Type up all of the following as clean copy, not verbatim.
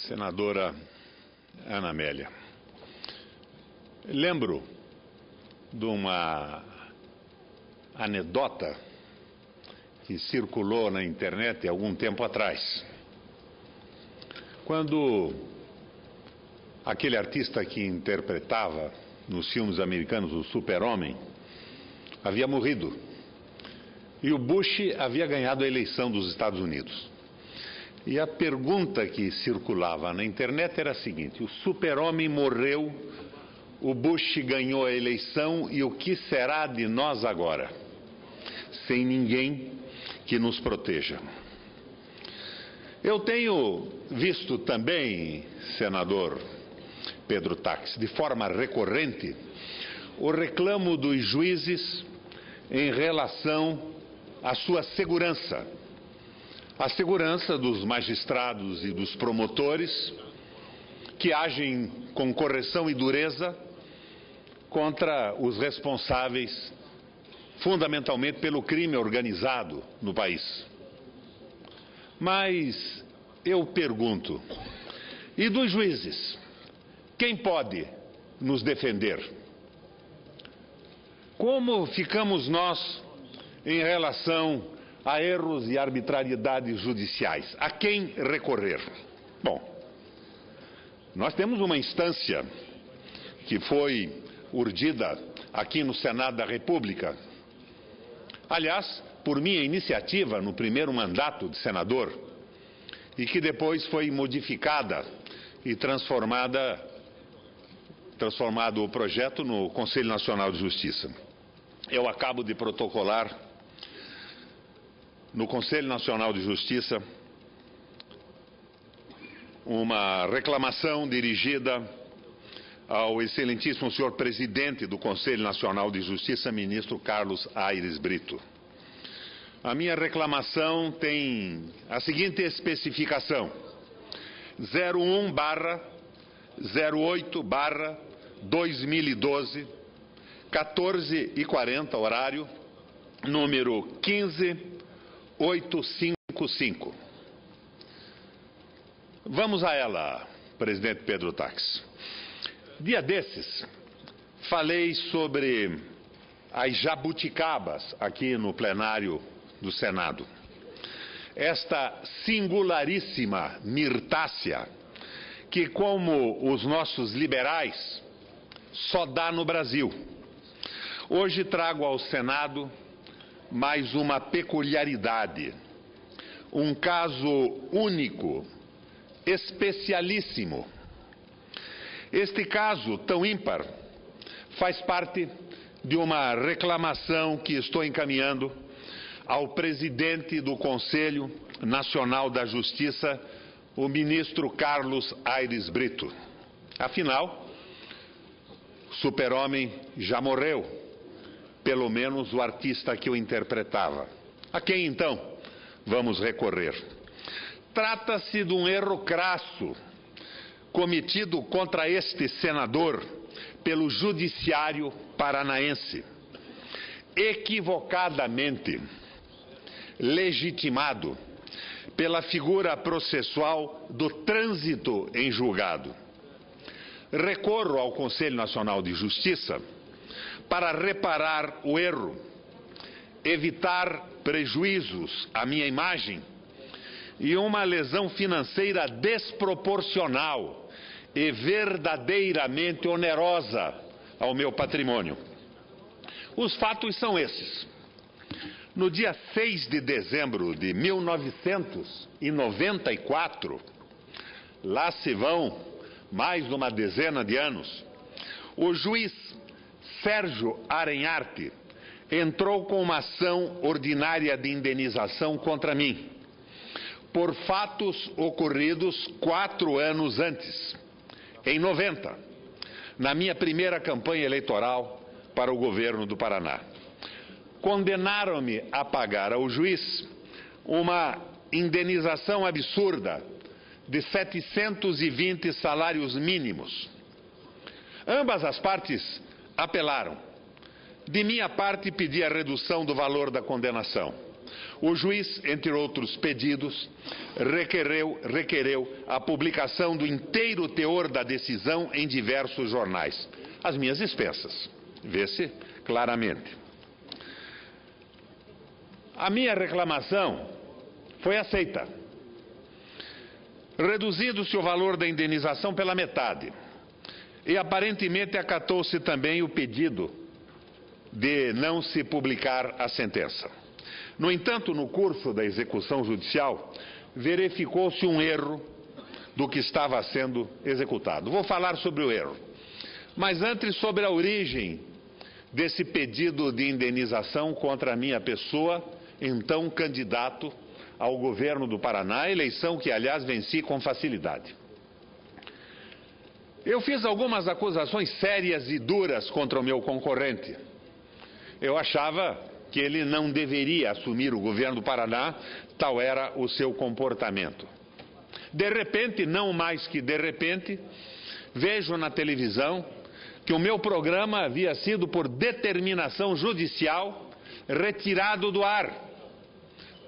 Senadora Ana Amélia, lembro de uma anedota que circulou na internet há algum tempo atrás, quando aquele artista que interpretava nos filmes americanos o Super-Homem havia morrido e o Bush havia ganhado a eleição dos Estados Unidos. E a pergunta que circulava na internet era a seguinte: o Super-Homem morreu, o Bush ganhou a eleição e o que será de nós agora? Sem ninguém que nos proteja. Eu tenho visto também, senador Pedro Táxi, de forma recorrente, o reclamo dos juízes em relação à sua segurança. A segurança dos magistrados e dos promotores que agem com correção e dureza contra os responsáveis, fundamentalmente pelo crime organizado no país. Mas eu pergunto, e dos juízes, quem pode nos defender? Como ficamos nós em relação a erros e arbitrariedades judiciais? A quem recorrer? Bom, nós temos uma instância que foi urdida aqui no Senado da República, aliás, por minha iniciativa no primeiro mandato de senador, e que depois foi modificada e transformado o projeto no Conselho Nacional de Justiça. Eu acabo de protocolar no Conselho Nacional de Justiça uma reclamação dirigida ao excelentíssimo senhor presidente do Conselho Nacional de Justiça, ministro Carlos Aires Brito. A minha reclamação tem a seguinte especificação: 01/08/2012, 14h40, horário, número 15855. Vamos a ela, presidente Pedro Táxi. Dia desses, falei sobre as jabuticabas aqui no plenário do Senado. Esta singularíssima mirtácea que, como os nossos liberais, só dá no Brasil. Hoje trago ao Senado mais uma peculiaridade, um caso único, especialíssimo. Este caso tão ímpar faz parte de uma reclamação que estou encaminhando ao presidente do Conselho Nacional da Justiça, o ministro Carlos Aires Brito. Afinal, o Super-Homem já morreu, pelo menos o artista que o interpretava. A quem então vamos recorrer? Trata-se de um erro crasso cometido contra este senador pelo Judiciário Paranaense, equivocadamente legitimado pela figura processual do trânsito em julgado. Recorro ao Conselho Nacional de Justiça para reparar o erro, evitar prejuízos à minha imagem e uma lesão financeira desproporcional e verdadeiramente onerosa ao meu patrimônio. Os fatos são esses. No dia 6 de dezembro de 1994, lá se vão mais de uma dezena de anos, o juiz Sérgio Arenharte entrou com uma ação ordinária de indenização contra mim, por fatos ocorridos 4 anos antes, em 90, na minha primeira campanha eleitoral para o governo do Paraná. Condenaram-me a pagar ao juiz uma indenização absurda de 720 salários mínimos. Ambas as partes apelaram. De minha parte, pedi a redução do valor da condenação. O juiz, entre outros pedidos, requereu a publicação do inteiro teor da decisão em diversos jornais. Às minhas expensas, vê-se claramente. A minha reclamação foi aceita. Reduzido-se o valor da indenização pela metade. E aparentemente acatou-se também o pedido de não se publicar a sentença. No entanto, no curso da execução judicial, verificou-se um erro do que estava sendo executado. Vou falar sobre o erro, mas antes sobre a origem desse pedido de indenização contra a minha pessoa, então candidato ao governo do Paraná, eleição que, aliás, venci com facilidade. Eu fiz algumas acusações sérias e duras contra o meu concorrente. Eu achava que ele não deveria assumir o governo do Paraná, tal era o seu comportamento. De repente, não mais que de repente, vejo na televisão que o meu programa havia sido, por determinação judicial, retirado do ar.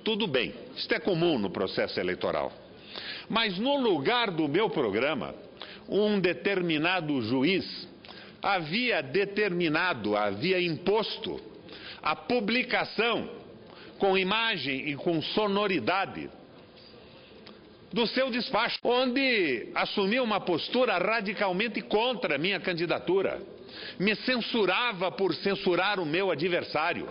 Tudo bem, isto é comum no processo eleitoral. Mas no lugar do meu programa, um determinado juiz havia imposto a publicação com imagem e com sonoridade do seu despacho, onde assumiu uma postura radicalmente contra a minha candidatura. Me censurava por censurar o meu adversário.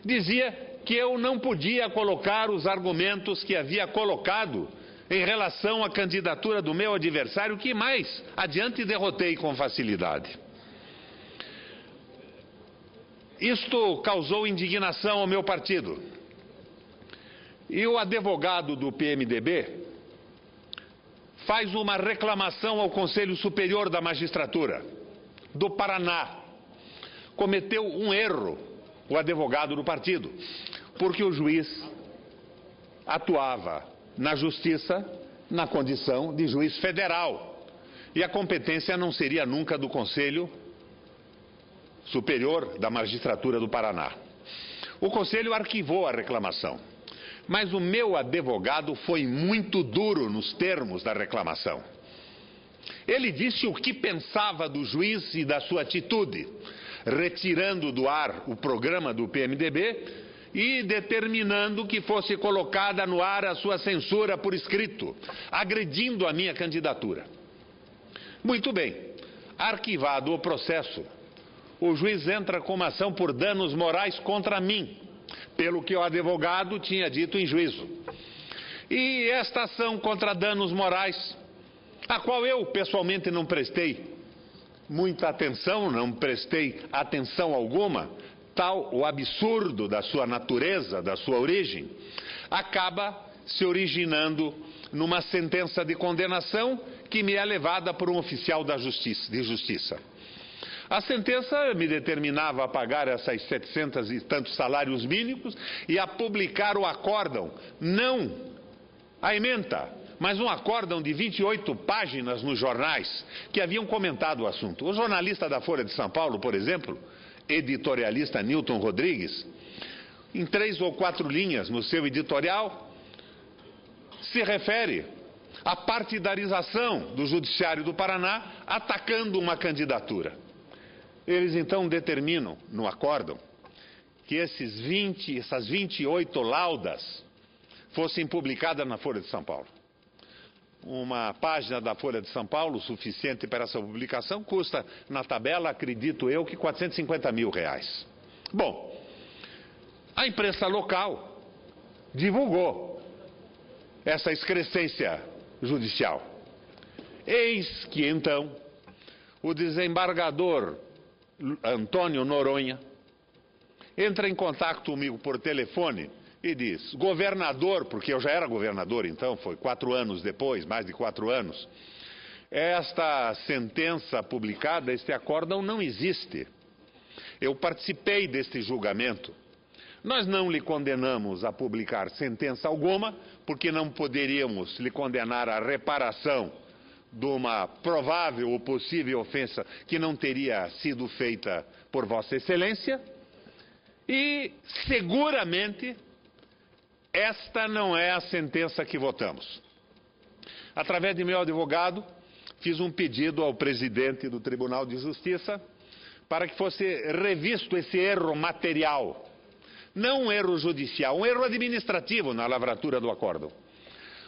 Dizia que eu não podia colocar os argumentos que havia colocado em relação à candidatura do meu adversário, que mais adiante derrotei com facilidade. Isto causou indignação ao meu partido. E o advogado do PMDB faz uma reclamação ao Conselho Superior da Magistratura do Paraná. Cometeu um erro o advogado do partido, porque o juiz atuava na justiça na condição de juiz federal, e a competência não seria nunca do Conselho Superior da Magistratura do Paraná. O Conselho arquivou a reclamação, mas o meu advogado foi muito duro nos termos da reclamação. Ele disse o que pensava do juiz e da sua atitude, retirando do ar o programa do PMDB e determinando que fosse colocada no ar a sua censura por escrito, agredindo a minha candidatura. Muito bem, arquivado o processo, o juiz entra com uma ação por danos morais contra mim, pelo que o advogado tinha dito em juízo. E esta ação contra danos morais, a qual eu pessoalmente não prestei muita atenção, não prestei atenção alguma, tal o absurdo da sua natureza, da sua origem, acaba se originando numa sentença de condenação que me é levada por um oficial de justiça. A sentença me determinava a pagar essas 700 e tantos salários mínimos e a publicar o acórdão, não a ementa, mas um acórdão de 28 páginas nos jornais que haviam comentado o assunto. O jornalista da Folha de São Paulo, por exemplo, editorialista Newton Rodrigues, em 3 ou 4 linhas no seu editorial, se refere à partidarização do Judiciário do Paraná atacando uma candidatura. Eles então determinam no acórdão que essas 28 laudas fossem publicadas na Folha de São Paulo. Uma página da Folha de São Paulo, suficiente para essa publicação, custa na tabela, acredito eu, que R$450 mil. Bom, a imprensa local divulgou essa excrescência judicial. Eis que então o desembargador Antônio Noronha entra em contato comigo por telefone e diz: governador, porque eu já era governador então, foi 4 anos depois, mais de 4 anos, esta sentença publicada, este acórdão não existe. Eu participei deste julgamento. Nós não lhe condenamos a publicar sentença alguma, porque não poderíamos lhe condenar à reparação de uma provável ou possível ofensa que não teria sido feita por Vossa Excelência, e seguramente esta não é a sentença que votamos. Através de meu advogado, fiz um pedido ao presidente do Tribunal de Justiça para que fosse revisto esse erro material. Não um erro judicial, um erro administrativo na lavratura do acórdão.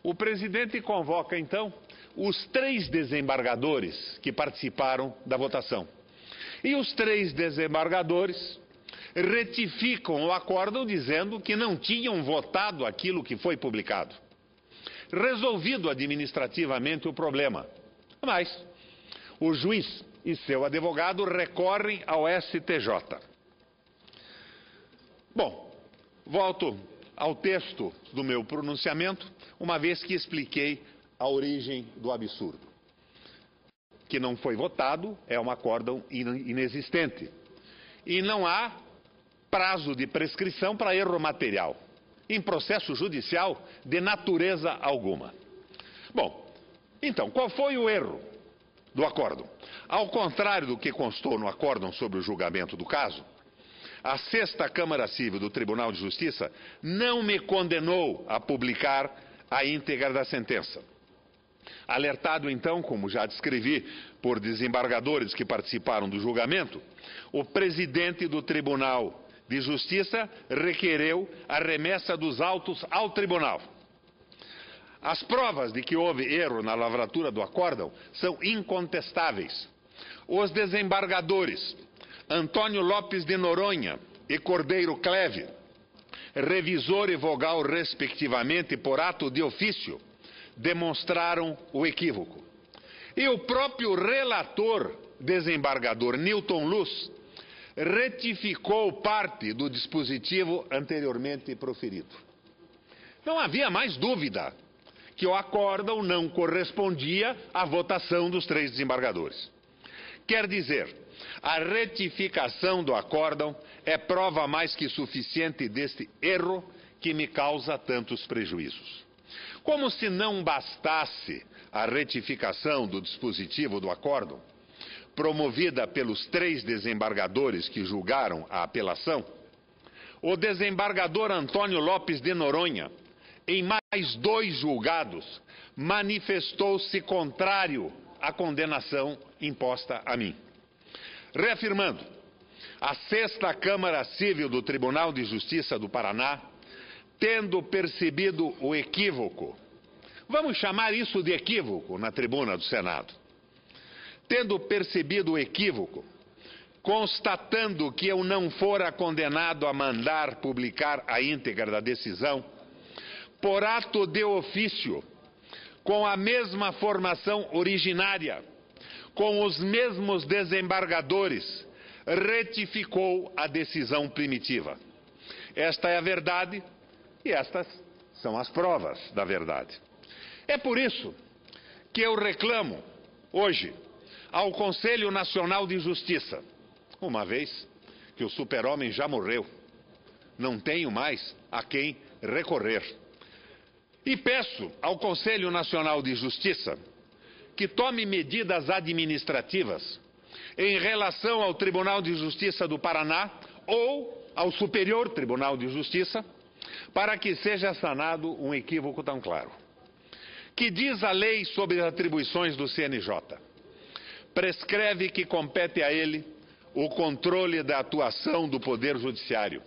O presidente convoca, então, os 3 desembargadores que participaram da votação. E os 3 desembargadores retificam o acórdão dizendo que não tinham votado aquilo que foi publicado. Resolvido administrativamente o problema. Mas o juiz e seu advogado recorrem ao STJ. Bom, volto ao texto do meu pronunciamento, uma vez que expliquei a origem do absurdo. Que não foi votado é um acórdão inexistente. E não há prazo de prescrição para erro material, em processo judicial de natureza alguma. Bom, então, qual foi o erro do acórdão? Ao contrário do que constou no acórdão sobre o julgamento do caso, a 6ª Câmara Civil do Tribunal de Justiça não me condenou a publicar a íntegra da sentença. Alertado, então, como já descrevi, por desembargadores que participaram do julgamento, o presidente do Tribunal de Justiça requereu a remessa dos autos ao tribunal. As provas de que houve erro na lavratura do acórdão são incontestáveis. Os desembargadores Antônio Lopes de Noronha e Cordeiro Cleve, revisor e vogal respectivamente por ato de ofício, demonstraram o equívoco. E o próprio relator desembargador Newton Luz retificou parte do dispositivo anteriormente proferido. Não havia mais dúvida que o acórdão não correspondia à votação dos 3 desembargadores. Quer dizer, a retificação do acórdão é prova mais que suficiente deste erro que me causa tantos prejuízos. Como se não bastasse a retificação do dispositivo do acórdão, promovida pelos 3 desembargadores que julgaram a apelação, o desembargador Antônio Lopes de Noronha, em mais 2 julgados, manifestou-se contrário à condenação imposta a mim. Reafirmando, a 6ª Câmara Civil do Tribunal de Justiça do Paraná, tendo percebido o equívoco, vamos chamar isso de equívoco na tribuna do Senado, tendo percebido o equívoco, constatando que eu não fora condenado a mandar publicar a íntegra da decisão, por ato de ofício, com a mesma formação originária, com os mesmos desembargadores, retificou a decisão primitiva. Esta é a verdade e estas são as provas da verdade. É por isso que eu reclamo, hoje, ao Conselho Nacional de Justiça, uma vez que o super-homem já morreu, não tenho mais a quem recorrer. E peço ao Conselho Nacional de Justiça que tome medidas administrativas em relação ao Tribunal de Justiça do Paraná ou ao Superior Tribunal de Justiça, para que seja sanado um equívoco tão claro. Que diz a lei sobre as atribuições do CNJ? Prescreve que compete a ele o controle da atuação do Poder Judiciário,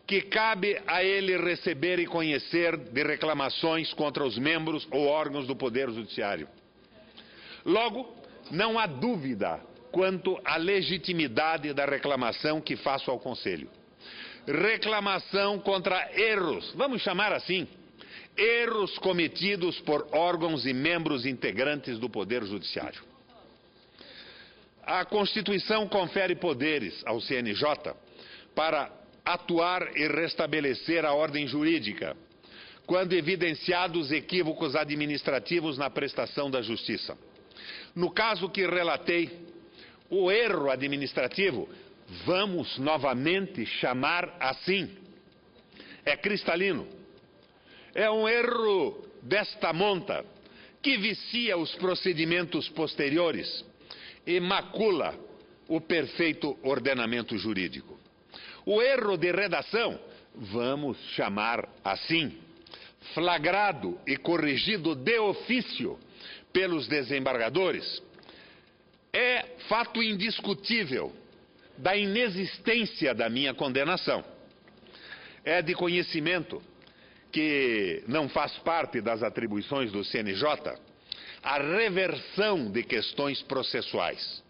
que cabe a ele receber e conhecer de reclamações contra os membros ou órgãos do Poder Judiciário. Logo, não há dúvida quanto à legitimidade da reclamação que faço ao Conselho. Reclamação contra erros, vamos chamar assim, erros cometidos por órgãos e membros integrantes do Poder Judiciário. A Constituição confere poderes ao CNJ para atuar e restabelecer a ordem jurídica, quando evidenciados equívocos administrativos na prestação da justiça. No caso que relatei, o erro administrativo, vamos novamente chamar assim, é cristalino. É um erro desta monta que vicia os procedimentos posteriores e macula o perfeito ordenamento jurídico. O erro de redação, vamos chamar assim, flagrado e corrigido de ofício pelos desembargadores, é fato indiscutível da inexistência da minha condenação. É de conhecimento que não faz parte das atribuições do CNJ a reversão de questões processuais.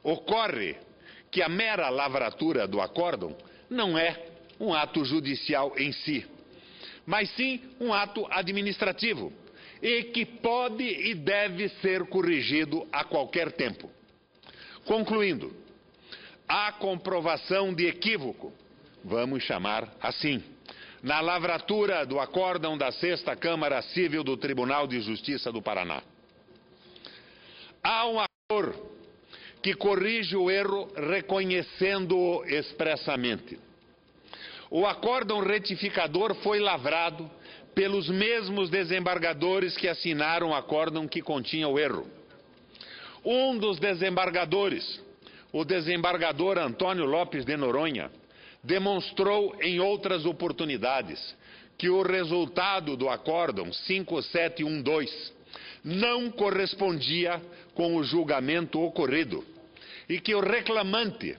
Ocorre que a mera lavratura do acórdão não é um ato judicial em si, mas sim um ato administrativo, e que pode e deve ser corrigido a qualquer tempo. Concluindo, a comprovação de equívoco, vamos chamar assim, na lavratura do acórdão da 6ª Câmara Civil do Tribunal de Justiça do Paraná. Há um ator que corrige o erro reconhecendo-o expressamente. O acórdão retificador foi lavrado pelos mesmos desembargadores que assinaram o acórdão que continha o erro. Um dos desembargadores, o desembargador Antônio Lopes de Noronha, demonstrou em outras oportunidades que o resultado do acórdão 5712 não correspondia com o julgamento ocorrido e que o reclamante,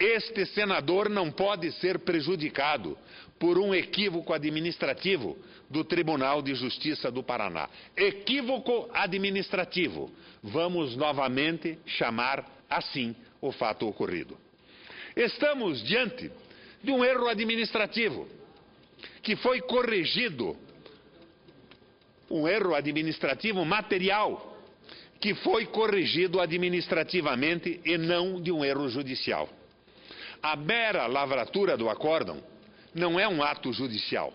este senador, não pode ser prejudicado por um equívoco administrativo do Tribunal de Justiça do Paraná. Equívoco administrativo. Vamos novamente chamar assim o fato ocorrido. Estamos diante de um erro administrativo que foi corrigido, um erro administrativo material que foi corrigido administrativamente e não de um erro judicial. A mera lavratura do acórdão não é um ato judicial,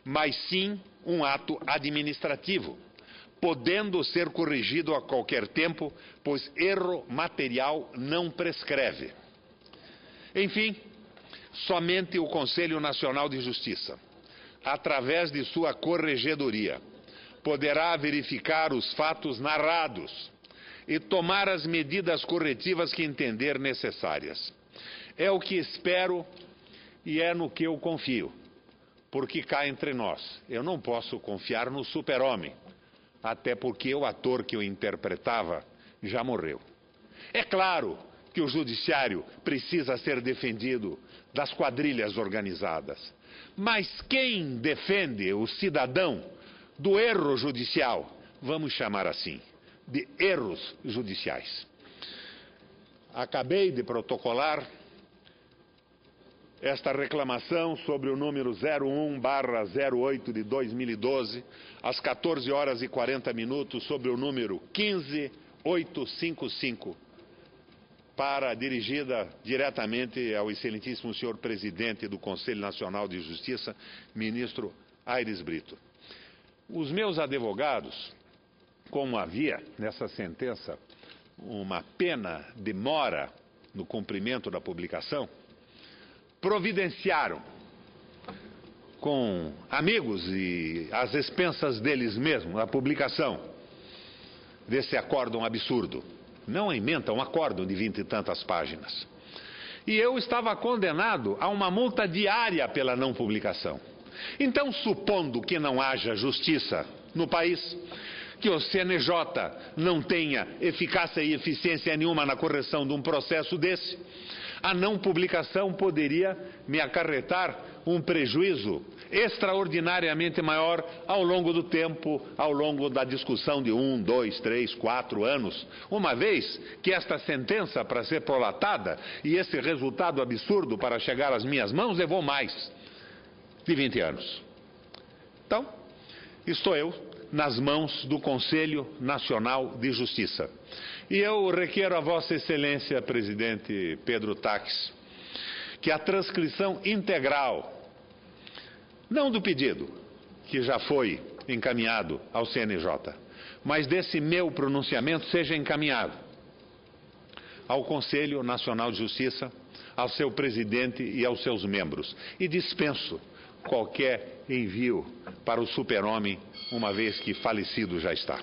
mas sim um ato administrativo, podendo ser corrigido a qualquer tempo, pois erro material não prescreve. Enfim, somente o Conselho Nacional de Justiça, através de sua corregedoria, poderá verificar os fatos narrados e tomar as medidas corretivas que entender necessárias. É o que espero e é no que eu confio, porque cá entre nós, eu não posso confiar no super-homem, até porque o ator que o interpretava já morreu. É claro que o judiciário precisa ser defendido das quadrilhas organizadas, mas quem defende o cidadão do erro judicial, vamos chamar assim, de erros judiciais. Acabei de protocolar esta reclamação sobre o número 01/08 de 2012, às 14 horas e 40 minutos, sobre o número 15855, dirigida diretamente ao excelentíssimo senhor presidente do Conselho Nacional de Justiça, ministro Aires Brito. Os meus advogados, como havia nessa sentença uma pena de mora no cumprimento da publicação, providenciaram com amigos e às expensas deles mesmos a publicação desse acórdão absurdo. Não a ementa, um acórdão de 20 e tantas páginas. E eu estava condenado a uma multa diária pela não publicação. Então, supondo que não haja justiça no país, que o CNJ não tenha eficácia e eficiência nenhuma na correção de um processo desse, a não publicação poderia me acarretar um prejuízo extraordinariamente maior ao longo do tempo, ao longo da discussão de 1, 2, 3, 4 anos, uma vez que esta sentença, para ser prolatada, e esse resultado absurdo para chegar às minhas mãos, levou mais de 20 anos. Então, estou eu nas mãos do Conselho Nacional de Justiça. E eu requero a Vossa Excelência, presidente Pedro Taques, que a transcrição integral, não do pedido, que já foi encaminhado ao CNJ, mas desse meu pronunciamento seja encaminhado ao Conselho Nacional de Justiça, ao seu presidente e aos seus membros. E dispenso qualquer envio para o super-homem, uma vez que falecido já está.